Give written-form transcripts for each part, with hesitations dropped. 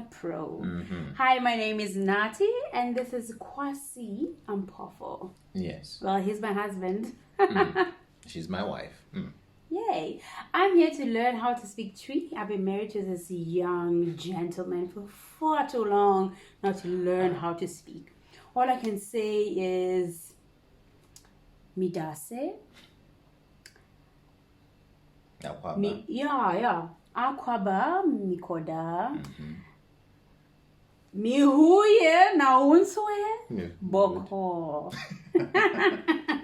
a pro. Hi, my name is Nati, and this is Kwasi Ampofo. Yes. Well, he's my husband. She's my wife. Yay. I'm here to learn how to speak TWI. I've been married to this young gentleman for far too long not to learn how to speak. All I can say is midase. Akwaba. Yeah. Akwaba, mikoda. Mihuye na nsoɛ, Bɔkɔɔ.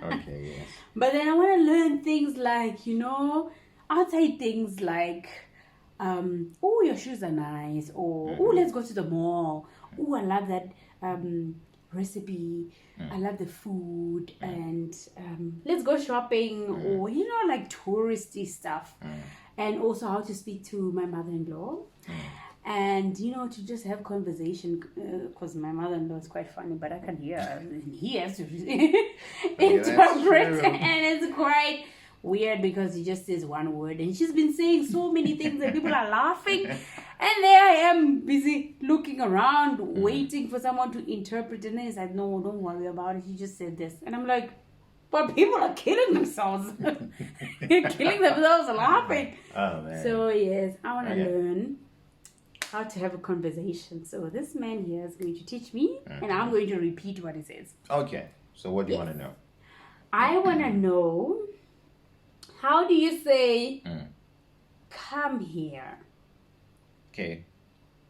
Okay, yes. But then I want to learn things like, outside things like, oh, your shoes are nice, or oh, let's go to the mall. Oh, I love that recipe. I love the food, and let's go shopping, or like touristy stuff. And also how to speak to my mother-in-law. And to just have conversation, because my mother-in-law is quite funny, but I can hear her, and he has to interpret, and it's quite weird because he just says one word, and she's been saying so many things, and people are laughing, and there I am busy looking around, waiting for someone to interpret, and then he's like, "No, don't worry about it. He just said this," and I'm like, "But people are killing themselves, killing themselves laughing." Oh man. So yes, I want to learn how to have a conversation. So this man here is going to teach me, and I'm going to repeat what he says. Okay. So what do you want to know? I want to know, how do you say come here? Okay.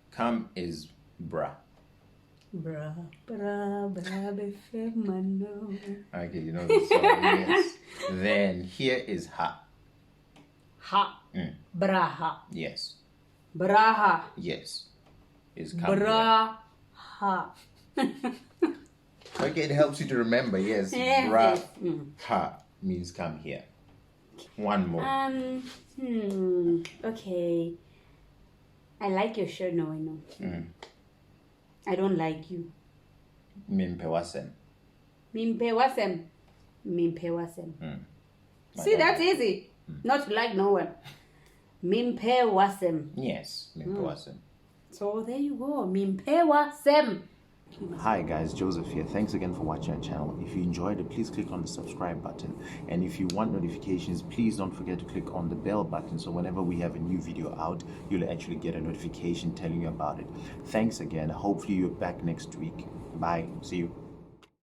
Come is bra. Bra, befemano. Okay, you know the song. Yes. Then here is ha. Ha. Braha. Yes. Braha. Yes. Is come here. Braha. Okay, it helps you to remember. Yes. Yes. Bra ha means come here. One more. Okay. I like your shirt. No, I know. I don't like you. Menpɛ Woasem. Menpɛ Woasem. Menpɛ Woasem. See, that's easy. Not to like no one. Menpɛ Woasem. Yes. Menpɛ Woasem. So there you go. Menpɛ Woasem. Hi guys, Joseph here. Thanks again for watching our channel. If you enjoyed it, please click on the subscribe button. And if you want notifications, please don't forget to click on the bell button, so whenever we have a new video out, you'll actually get a notification telling you about it. Thanks again. Hopefully you're back next week. Bye. See you.